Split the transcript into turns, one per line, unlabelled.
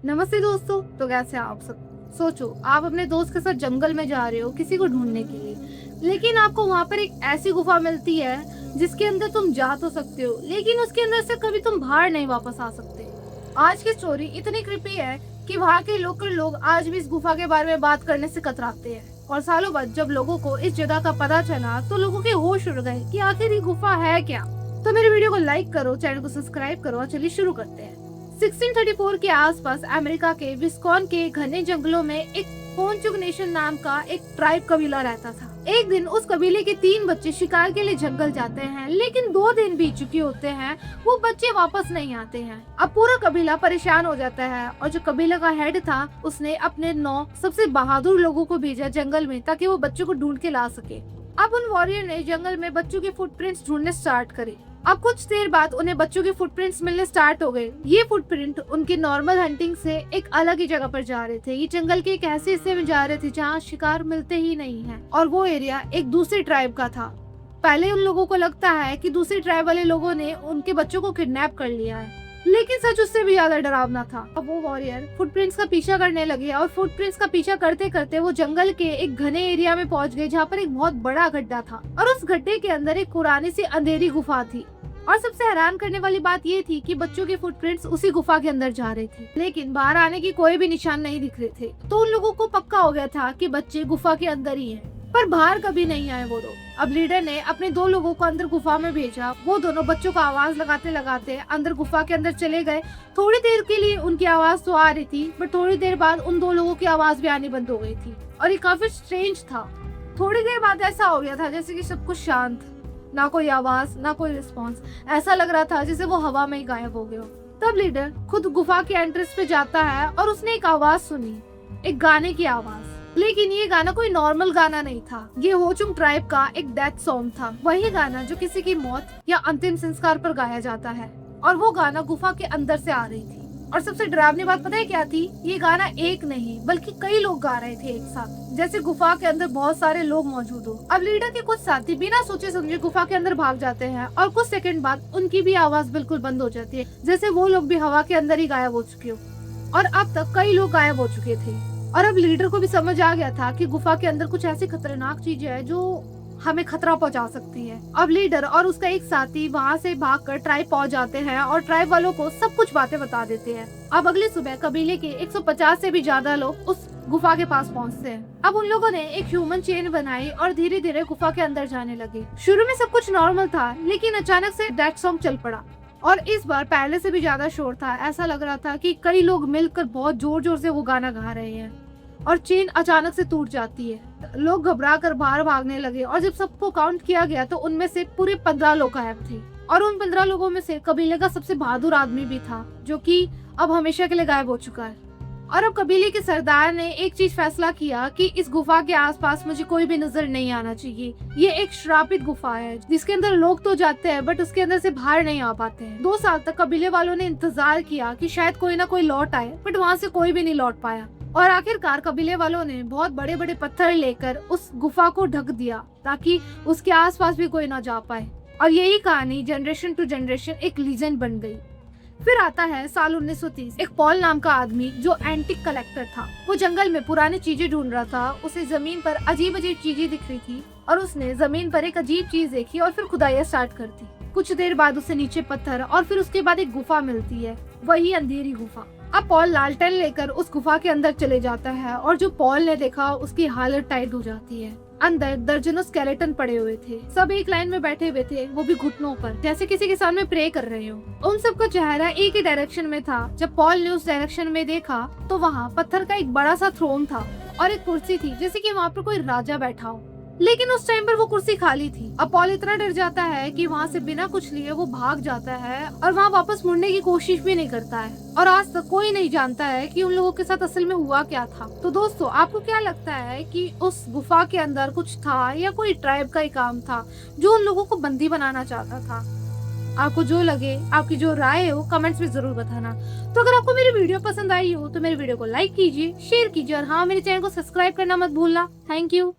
नमस्ते दोस्तों। तो कैसे हैं आप सब। सोचो आप अपने दोस्त के साथ जंगल में जा रहे हो किसी को ढूंढने के लिए, लेकिन आपको वहां पर एक ऐसी गुफा मिलती है जिसके अंदर तुम जा तो सकते हो, लेकिन उसके अंदर से कभी तुम बाहर नहीं वापस आ सकते। आज की स्टोरी इतनी क्रिपी है कि वहाँ के लोकल लोग आज भी इस गुफा के बारे में बात करने से कतराते हैं। और सालों बाद जब लोगों को इस जगह का पता चला तो लोगों के होश उड़ गए कि आखिर ये गुफा है क्या। तो मेरे वीडियो को लाइक करो, चैनल को सब्सक्राइब करो और चलिए शुरू करते हैं। 1634 के आसपास अमेरिका के विस्कॉन के घने जंगलों में एक पोंचुक नेशन नाम का एक ट्राइब कबीला रहता था। एक दिन उस कबीले के 3 बच्चे शिकार के लिए जंगल जाते हैं, लेकिन 2 दिन बीत चुके होते हैं, वो बच्चे वापस नहीं आते हैं। अब पूरा कबीला परेशान हो जाता है और जो कबीला का हेड था उसने अपने 9 सबसे बहादुर लोगों को भेजा जंगल में ताकि वो बच्चों को ढूंढ के ला सके। अब उन वॉरियर ने जंगल में बच्चों के फुटप्रिंट्स ढूंढने स्टार्ट करे। अब कुछ देर बाद उन्हें बच्चों के फुटप्रिंट्स मिलने स्टार्ट हो गए। ये फुटप्रिंट उनके नॉर्मल हंटिंग से एक अलग ही जगह पर जा रहे थे। ये जंगल के एक ऐसे हिस्से में जा रहे थे जहाँ शिकार मिलते ही नहीं है, और वो एरिया एक दूसरे ट्राइब का था। पहले उन लोगों को लगता है कि दूसरे ट्राइब वाले लोगों ने उनके बच्चों को किडनैप कर लिया है, लेकिन सच उससे भी ज्यादा डरावना था। अब वो वॉरियर फुटप्रिंट्स का पीछा करने लगे और फुटप्रिंट्स का पीछा करते करते वो जंगल के एक घने एरिया में पहुंच गए जहाँ पर एक बहुत बड़ा गड्ढा था, और उस गड्ढे के अंदर एक पुरानी सी अंधेरी गुफा थी। और सबसे हैरान करने वाली बात ये थी कि बच्चों के फुटप्रिंट्स उसी गुफा के अंदर जा रहे थे, लेकिन बाहर आने की कोई भी निशान नहीं दिख रहे थे। तो उन लोगों को पक्का हो गया था कि बच्चे गुफा के अंदर ही हैं, पर बाहर कभी नहीं आए वो लोग। अब लीडर ने अपने 2 लोगों को अंदर गुफा में भेजा। वो दोनों बच्चों को आवाज लगाते लगाते अंदर गुफा के अंदर चले गए। थोड़ी देर के लिए उनकी आवाज तो आ रही थी, बट थोड़ी देर बाद उन 2 लोगों की आवाज भी आनी बंद हो गई थी, और ये काफी स्ट्रेंज था। थोड़ी देर बाद ऐसा हो गया था जैसे कि सब कुछ शांत, ना कोई आवाज ना कोई रिस्पॉन्स। ऐसा लग रहा था जैसे वो हवा में ही गायब हो गया। तब लीडर खुद गुफा के एंट्रेंस पे जाता है और उसने एक आवाज सुनी, एक गाने की आवाज। लेकिन ये गाना कोई नॉर्मल गाना नहीं था, ये होचुंग ट्राइब का एक डेथ सॉन्ग था। वही गाना जो किसी की मौत या अंतिम संस्कार पर गाया जाता है, और वो गाना गुफा के अंदर से आ रही थी। और सबसे डरावनी बात पता है क्या थी? ये गाना एक नहीं बल्कि कई लोग गा रहे थे एक साथ, जैसे गुफा के अंदर बहुत सारे लोग मौजूद हो। अब लीडर के कुछ साथी बिना सोचे समझे गुफा के अंदर भाग जाते हैं, और कुछ सेकंड बाद उनकी भी आवाज बिल्कुल बंद हो जाती है, जैसे वो लोग भी हवा के अंदर ही गायब हो चुके हो। और अब तक कई लोग गायब हो चुके थे, और अब लीडर को भी समझ आ गया था कि गुफा के अंदर कुछ ऐसी खतरनाक चीजें हैं जो हमें खतरा पहुंचा सकती है। अब लीडर और उसका एक साथी वहाँ से भागकर ट्राइब पहुंच जाते हैं और ट्राइब वालों को सब कुछ बातें बता देते हैं। अब अगली सुबह कबीले के 150 से भी ज्यादा लोग उस गुफा के पास पहुंचते हैं। अब उन लोगों ने एक ह्यूमन चेन बनाई और धीरे धीरे गुफा के अंदर जाने लगे। शुरू में सब कुछ नॉर्मल था, लेकिन अचानक से डेथ सॉन्ग चल पड़ा, और इस बार पहले से भी ज्यादा शोर था। ऐसा लग रहा था कि कई लोग मिलकर बहुत जोर जोर से वो गाना गा रहे हैं, और चेन अचानक से टूट जाती है। लोग घबरा कर बाहर भागने लगे, और जब सबको काउंट किया गया तो उनमें से पूरे 15 लोग गायब थे। और उन 15 लोगों में से कबीले का सबसे बहादुर आदमी भी था, जो कि अब हमेशा के लिए गायब हो चुका है। और अब कबीले के सरदार ने एक चीज फैसला किया कि इस गुफा के आसपास मुझे कोई भी नजर नहीं आना चाहिए। ये एक श्रापित गुफा है जिसके अंदर लोग तो जाते हैं, बट उसके अंदर से बाहर नहीं आ पाते हैं। 2 साल तक कबीले वालों ने इंतजार किया कि शायद कोई ना कोई लौट आए, बट वहाँ से कोई भी नहीं लौट पाया। और आखिरकार कबीले वालों ने बहुत बड़े बड़े पत्थर लेकर उस गुफा को ढक दिया ताकि उसके आसपास भी कोई ना जा पाए। और यही कहानी जनरेशन टू जनरेशन एक लीजेंड बन गई। फिर आता है साल 1930। एक पॉल नाम का आदमी जो एंटिक कलेक्टर था, वो जंगल में पुरानी चीजें ढूंढ रहा था। उसे जमीन पर अजीब अजीब चीजें दिख रही थी, और उसने जमीन पर एक अजीब चीज देखी और फिर खुदाई स्टार्ट कर दी। कुछ देर बाद उसे नीचे पत्थर और फिर उसके बाद एक गुफा मिलती है, वही अंधेरी गुफा। अब पॉल लालटेन लेकर उस गुफा के अंदर चले जाता है, और जो पॉल ने देखा उसकी हालत टाइट हो जाती है। अंदर दर्जनों स्केलेटन पड़े हुए थे, सब एक लाइन में बैठे हुए थे, वो भी घुटनों पर, जैसे किसी के सामने प्रे कर रहे हो। उन सबका चेहरा एक ही डायरेक्शन में था। जब पॉल ने उस डायरेक्शन में देखा तो वहाँ पत्थर का एक बड़ा सा थ्रोन था और एक कुर्सी थी, जैसे कि वहाँ पर कोई राजा बैठा हो, लेकिन उस टाइम पर वो कुर्सी खाली थी। अब पॉल इतना डर जाता है कि वहाँ से बिना कुछ लिए वो भाग जाता है, और वहाँ वापस मुड़ने की कोशिश भी नहीं करता है। और आज तक कोई नहीं जानता है कि उन लोगों के साथ असल में हुआ क्या था। तो दोस्तों, आपको क्या लगता है कि उस गुफा के अंदर कुछ था, या कोई ट्राइब का ही काम था जो उन लोगों को बंदी बनाना चाहता था? आपको जो लगे, आपकी जो राय हो, कमेंट्स में जरूर बताना। तो अगर आपको मेरी वीडियो पसंद आई हो तो मेरे वीडियो को लाइक कीजिए, शेयर कीजिए, और हाँ, मेरे चैनल को सब्सक्राइब करना मत भूलना। Thank you.